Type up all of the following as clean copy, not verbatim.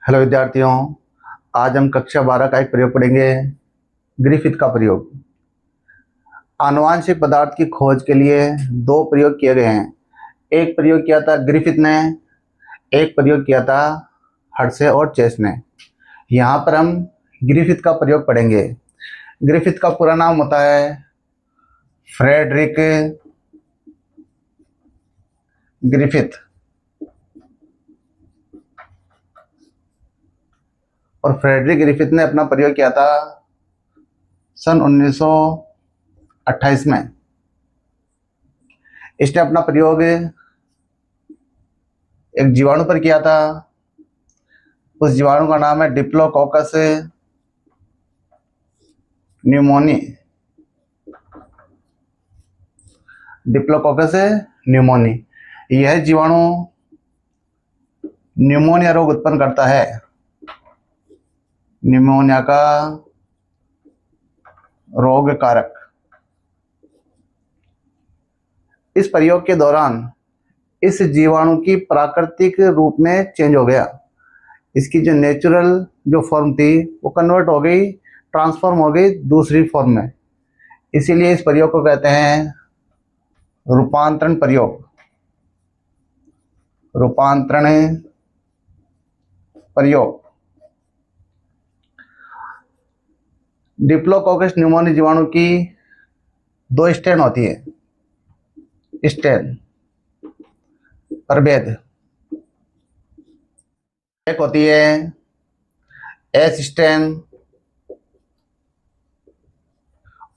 Hello विद्यार्थियों। आज हम कक्षा 12 का एक प्रयोग पढ़ेंगे, ग्रिफिथ का प्रयोग। आनुवांशिक पदार्थ की खोज के लिए दो प्रयोग किए गए हैं। एक प्रयोग किया था ग्रिफिथ ने, एक प्रयोग किया था हर्शे और चेस ने। यहाँ पर हम ग्रिफिथ का प्रयोग पढ़ेंगे। ग्रिफिथ का पूरा नाम होता है फ्रेडरिक ग्रिफिथ। और फ्रेडरिक ग्रिफिथ ने अपना प्रयोग किया था सन 1928 में। इसने अपना प्रयोग एक जीवाणु पर किया था। उस जीवाणु का नाम है डिप्लोकोकस न्यूमोनी। डिप्लोकोकस न्यूमोनी यह जीवाणु न्यूमोनिया रोग उत्पन्न करता है। न्यूमोनिया का रोग कारक। इस प्रयोग के दौरान इस जीवाणु की प्राकृतिक रूप में चेंज हो गया। इसकी जो नेचुरल जो फॉर्म थी वो कन्वर्ट हो गई, ट्रांसफॉर्म हो गई दूसरी फॉर्म में। इसीलिए इस प्रयोग को कहते हैं रूपांतरण प्रयोग। रूपांतरण प्रयोग। डिप्लोकोकस न्यूमोनी जीवाणु की दो स्ट्रेन होती है, स्ट्रेन प्रभेद। एक होती है एस स्ट्रेन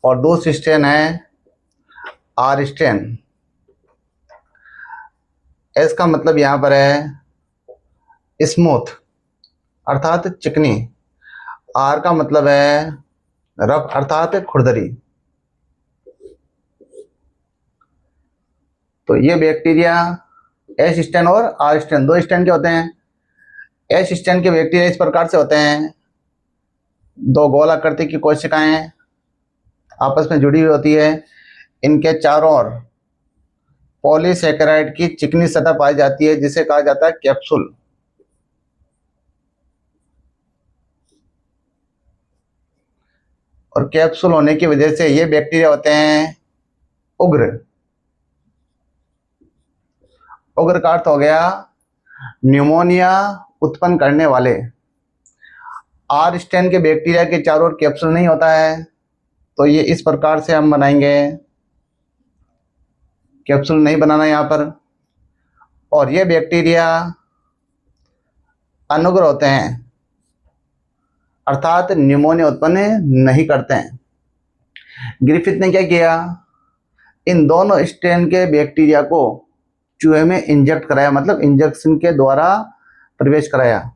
और दूसरी स्ट्रेन है आर स्ट्रेन। एस का मतलब यहां पर है स्मूथ अर्थात चिकनी। आर का मतलब है रफ अर्थात खुरदरी। तो ये बैक्टीरिया एस स्ट्रेन और आर स्ट्रेन, दो स्ट्रेन के होते हैं। एस स्ट्रेन के बैक्टीरिया इस प्रकार से होते हैं, दो गोल आकृति की कोशिकाएं आपस में जुड़ी हुई होती है। इनके चारों ओर पॉलीसैकेराइड की चिकनी सतह पाई जाती है जिसे कहा जाता है कैप्सूल। और कैप्सूल होने की वजह से ये बैक्टीरिया होते हैं उग्र। उग्र का अर्थ हो गया न्यूमोनिया उत्पन्न करने वाले। आर स्ट्रेन के बैक्टीरिया के चारों ओर कैप्सूल नहीं होता है, तो ये इस प्रकार से हम बनाएंगे। कैप्सूल नहीं बनाना यहाँ पर। और ये बैक्टीरिया अनुग्र होते हैं अर्थात न्यूमोनिया उत्पन्न नहीं करते हैं। ग्रिफिथ ने क्या किया, इन दोनों स्ट्रेन के बैक्टीरिया को चूहे में इंजेक्ट कराया, मतलब इंजेक्शन के द्वारा प्रवेश कराया।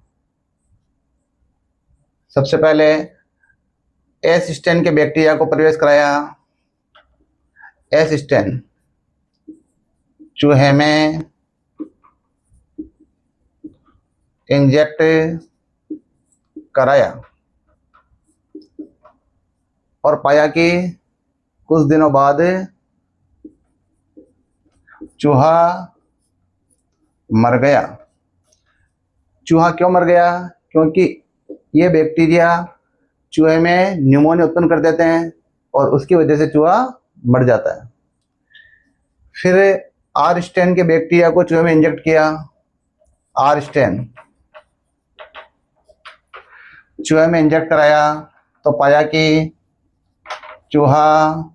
सबसे पहले एस स्ट्रेन के बैक्टीरिया को प्रवेश कराया। एस स्ट्रेन चूहे में इंजेक्ट कराया और पाया कि कुछ दिनों बाद चूहा मर गया। चूहा क्यों मर गया? क्योंकि ये बैक्टीरिया चूहे में न्यूमोनिया उत्पन्न कर देते हैं और उसकी वजह से चूहा मर जाता है। फिर आर स्ट्रेन के बैक्टीरिया को चूहे में इंजेक्ट किया। आर स्ट्रेन चूहे में इंजेक्ट कराया तो पाया कि चूहा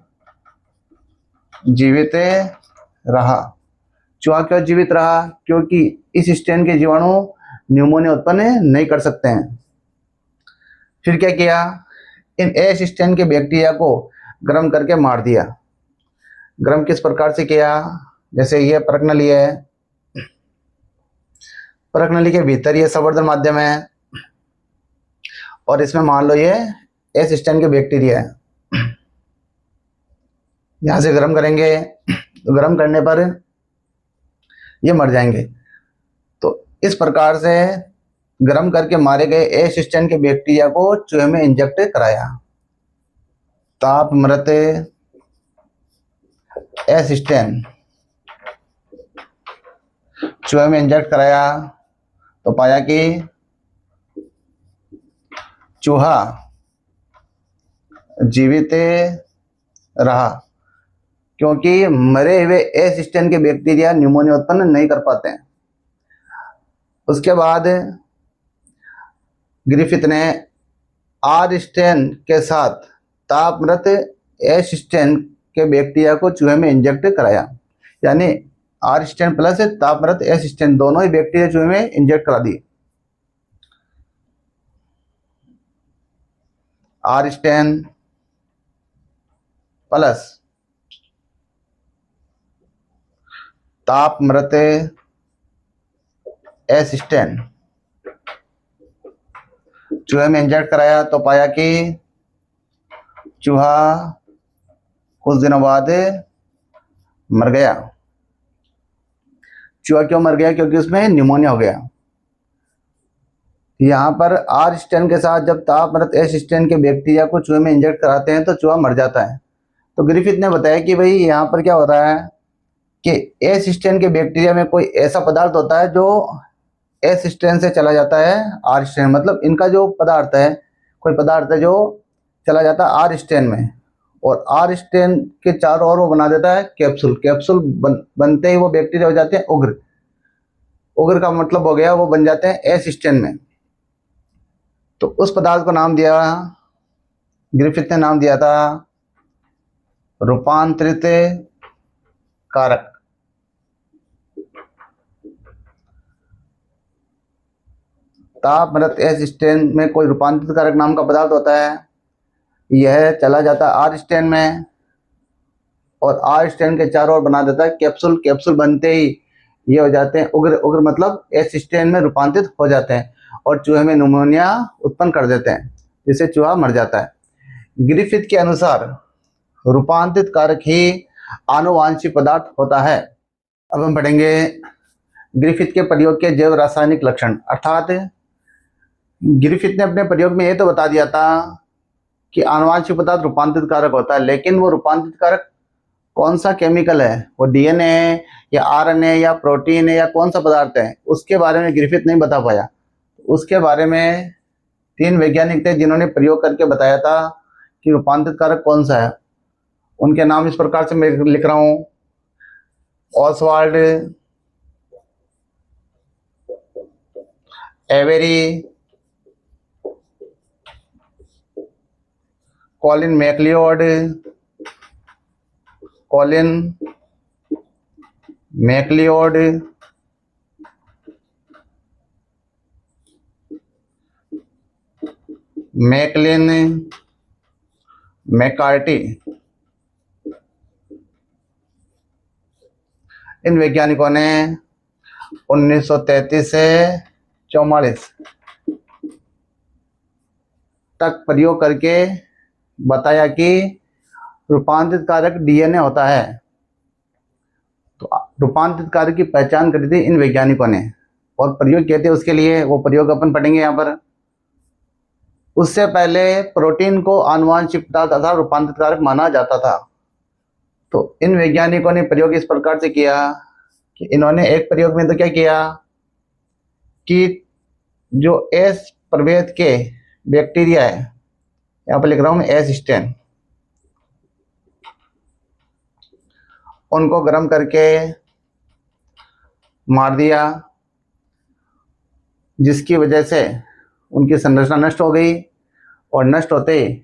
जीवित रहा। चूहा क्यों जीवित रहा? क्योंकि इस स्ट्रेन के जीवाणु न्यूमोनिया उत्पन्न नहीं कर सकते हैं। फिर क्या किया, इन एस स्ट्रेन के बैक्टीरिया को गर्म करके मार दिया। गर्म किस प्रकार से किया? जैसे ये परकनली है, परकनली के भीतर ये संवर्धन माध्यम है और इसमें मान लो ये एस स्ट्रेन के बैक्टीरिया है। यहां से गर्म करेंगे तो गर्म करने पर ये मर जाएंगे। तो इस प्रकार से गर्म करके मारे गए एस स्ट्रेन के बैक्टीरिया को चूहे में इंजेक्ट कराया। ताप मृत एस स्ट्रेन चूहे में इंजेक्ट कराया तो पाया कि चूहा जीवित रहा, क्योंकि मरे हुए एस स्ट्रेन के बैक्टीरिया न्यूमोनिया उत्पन्न नहीं कर पाते हैं। उसके बाद ग्रिफिथ ने आर स्ट्रेन के साथ तापमृत एस स्ट्रेन के बैक्टीरिया को चूहे में इंजेक्ट कराया, यानी आर स्ट्रेन प्लस तापमृत एस स्ट्रेन दोनों ही बैक्टीरिया चूहे में इंजेक्ट करा दिए। आर स्ट्रेन प्लस तापमृत एस स्ट्रेन चूहे में इंजेक्ट कराया तो पाया कि चूहा कुछ दिनों बाद मर गया। चूहा क्यों मर गया? क्योंकि उसमें न्यूमोनिया हो गया। यहाँ पर आर स्ट्रेन के साथ जब तापमृत एस स्ट्रेन के बैक्टीरिया को चूहे में इंजेक्ट कराते हैं तो चूहा मर जाता है। तो ग्रिफिथ ने बताया कि भाई यहाँ पर क्या हो रहा है कि एस स्ट्रेन के बैक्टीरिया में कोई ऐसा पदार्थ होता है जो एस स्ट्रेन से चला जाता है आर स्ट्रेन, मतलब इनका जो पदार्थ है, कोई पदार्थ है जो चला जाता है आर स्ट्रेन में, और आर स्ट्रेन के चारों ओर वो बना देता है कैप्सूल। कैप्सूल बनते ही वो बैक्टीरिया हो जाते हैं उग्र। उग्र का मतलब हो गया वो बन जाते हैं एस स्ट्रेन में। तो उस पदार्थ को नाम दिया, ग्रिफिथ ने नाम दिया था रूपांतरित कारक। तापमृत एस स्ट्रेन में कोई रूपांतरित कारक नाम का पदार्थ होता है, यह चला जाता है आर स्ट्रेन में और आर स्ट्रेन के चारों ओर बना देता है कैप्सूल। कैप्सूल बनते ही ये हो जाते हैं उग्र। उग्र मतलब एस स्ट्रेन में रूपांतरित हो जाते हैं और चूहे में न्यूमोनिया उत्पन्न कर देते हैं, जिससे चूहा मर जाता है। ग्रिफिथ के अनुसार रूपांतरित कारक ही आनुवांशिक पदार्थ होता है। अब हम पढ़ेंगे ग्रिफिथ के प्रयोग के जैव रासायनिक लक्षण। अर्थात ग्रिफिथ ने अपने प्रयोग में ये तो बता दिया था कि आनुवांशिक पदार्थ रूपांतरित कारक होता है, लेकिन वो रूपांतरित कारक कौन सा केमिकल है, वो डीएनए है या आरएनए या प्रोटीन है या कौन सा पदार्थ है, उसके बारे में ग्रिफिथ नहीं बता पाया। उसके बारे में 3 वैज्ञानिक थे जिन्होंने प्रयोग करके बताया था कि रूपांतरित कारक कौन सा है। उनके नाम इस प्रकार से मैं लिख रहा हूँ: Oswald, Avery, Colin MacLeod, McLean, McCarty. इन वैज्ञानिकों ने 1933 से 44 तक प्रयोग करके बताया कि रूपांतरित कारक डीएनए होता है। तो रूपांतरित कारक की पहचान करी थी इन वैज्ञानिकों ने और प्रयोग किए थे उसके लिए। वो प्रयोग अपन पढ़ेंगे यहाँ पर। उससे पहले प्रोटीन को आनुवांशिक पदार्थ तथा रूपांतरित कारक माना जाता था। तो इन वैज्ञानिकों ने प्रयोग इस प्रकार से किया कि इन्होंने एक प्रयोग में तो क्या किया कि जो एस प्रभेद के बैक्टीरिया है, यहाँ पर लिख रहा हूँ मैं एस स्ट्रेन, उनको गर्म करके मार दिया, जिसकी वजह से उनकी संरचना नष्ट हो गई। और नष्ट होते ही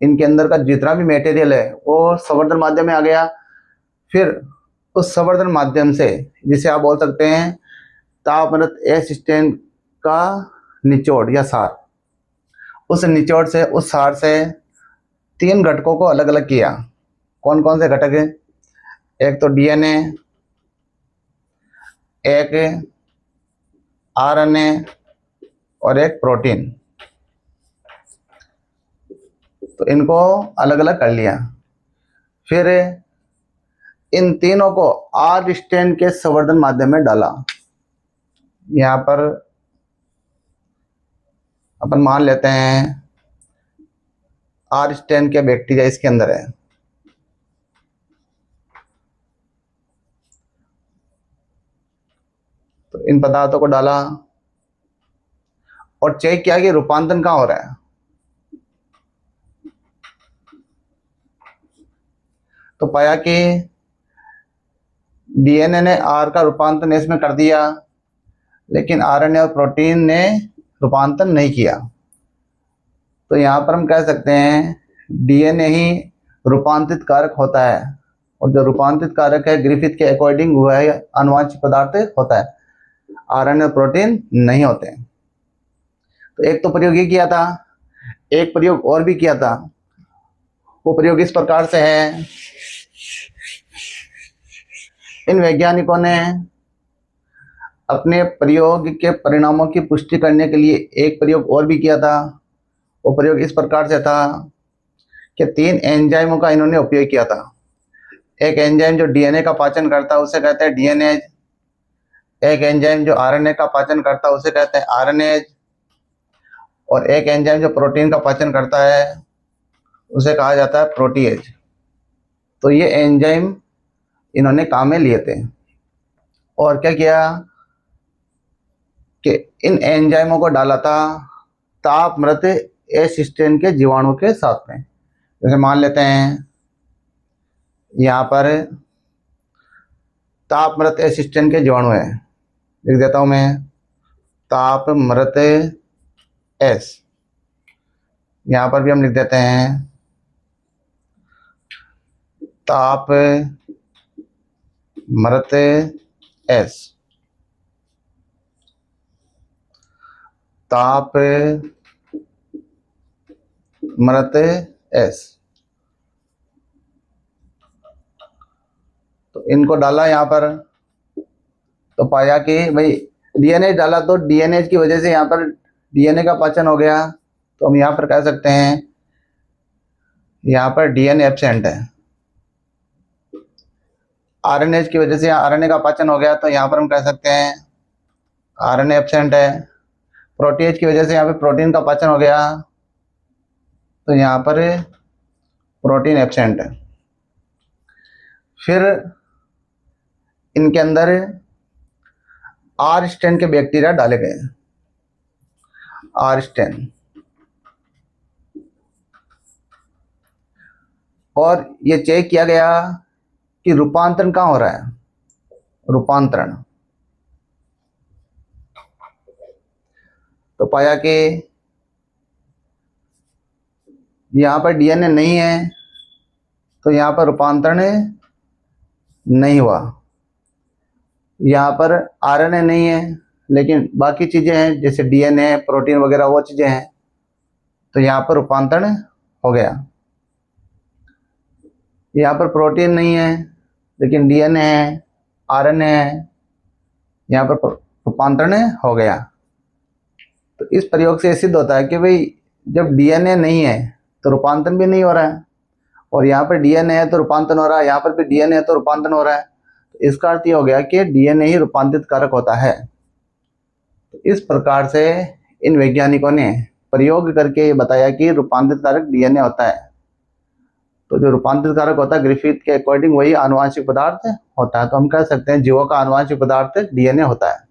इनके अंदर का जितना भी मटेरियल है वो संवर्धन माध्यम में आ गया। फिर उस संवर्धन माध्यम से, जिसे आप बोल सकते हैं तापमृत एस स्ट्रेन का निचोड़ या सार, उस निचोड़ से, उस सार से 3 घटकों को अलग अलग किया। कौन कौन से घटक हैं? एक तो डीएनए, एक आरएनए और एक प्रोटीन। तो इनको अलग अलग कर लिया। फिर इन तीनों को आर स्ट्रेन के संवर्धन माध्यम में डाला। यहाँ पर अपन मान लेते हैं आर स्ट्रेन के बैक्टीरिया इसके अंदर है। तो इन पदार्थों को डाला और चेक किया कि रूपांतरण कहाँ हो रहा है। तो पाया कि डीएनए ने आर का रूपांतरण एस में कर दिया, लेकिन आरएनए और प्रोटीन ने रूपांतरण नहीं किया। तो यहाँ पर हम कह सकते हैं डीएनए ही रूपांतरित कारक होता है, और जो रूपांतरित कारक है ग्रिफिथ के अकॉर्डिंग वह आनुवांशिक पदार्थ होता है, आरएनए और प्रोटीन नहीं होते। तो एक तो प्रयोग ये किया था, एक प्रयोग और भी किया था। वो प्रयोग इस प्रकार से है, इन वैज्ञानिकों ने अपने प्रयोग के परिणामों की पुष्टि करने के लिए एक प्रयोग और भी किया था। वो प्रयोग इस प्रकार से था कि 3 एंजाइमों का इन्होंने उपयोग किया था। एक एंजाइम जो डीएनए का पाचन करता है उसे कहते हैं डीएनएज, एक एंजाइम जो आरएनए का पाचन करता है उसे कहते हैं आरएनएज, और एक एंजाइम जो प्रोटीन का पाचन करता है उसे कहा जाता है प्रोटीएज। तो ये एंजाइम इन्होंने काम में लिए थे, और क्या किया कि इन एंजाइमों को डाला था तापमृत एस स्टेन के जीवाणु के साथ में। जैसे मान लेते हैं यहाँ पर तापमृत एस स्टेन के जीवाणु है, लिख देता हूँ मैं तापमृत एस, यहाँ पर भी हम लिख देते हैं तापमृत एस, तापमृत एस। तो इनको डाला यहाँ पर, तो पाया कि भाई डीएनए डाला, तो डीएनए की वजह से यहाँ पर डीएनए का पाचन हो गया। तो हम यहाँ पर कह सकते हैं यहाँ पर डीएनए एब्सेंट है। आरएनए की वजह से यहाँ आरएनए का पाचन हो गया, तो यहाँ पर हम कह सकते हैं आरएनए एब्सेंट है। प्रोटीएज की वजह से यहाँ पे प्रोटीन का पाचन हो गया, तो यहाँ पर प्रोटीन एब्सेंट है। फिर इनके अंदर आर स्टेन के बैक्टीरिया डाले गए, आर स्टेन, और ये चेक किया गया कि रूपांतरण कहाँ हो रहा है, रूपांतरण। तो पाया कि यहाँ पर डीएनए नहीं है, तो यहाँ पर रूपांतरण नहीं हुआ। यहाँ पर आरएनए नहीं है, लेकिन बाकी चीज़ें हैं जैसे डीएनए, प्रोटीन वगैरह वो चीज़ें हैं, तो यहाँ पर रूपांतरण हो गया। यहाँ पर प्रोटीन नहीं है, लेकिन डीएनए है, आरएनए है, यहाँ पर रूपांतरण हो गया। तो इस प्रयोग से सिद्ध होता है कि भाई जब डीएनए नहीं है तो रूपांतरण भी नहीं हो रहा है, और यहाँ पर डीएनए है तो रूपांतरण हो रहा है, यहाँ पर भी डीएनए है तो रूपांतरण हो रहा है। तो इसका अर्थ ये हो गया कि डीएनए ही रूपांतरित कारक होता है। तो इस प्रकार से इन वैज्ञानिकों ने प्रयोग करके ये बताया कि रूपांतरित कारक डीएनए होता है। तो जो रूपांतरित कारक होता है ग्रिफिथ के अकॉर्डिंग वही आनुवांशिक पदार्थ होता है। तो हम कह सकते हैं जीवों का आनुवांशिक पदार्थ डीएनए होता है।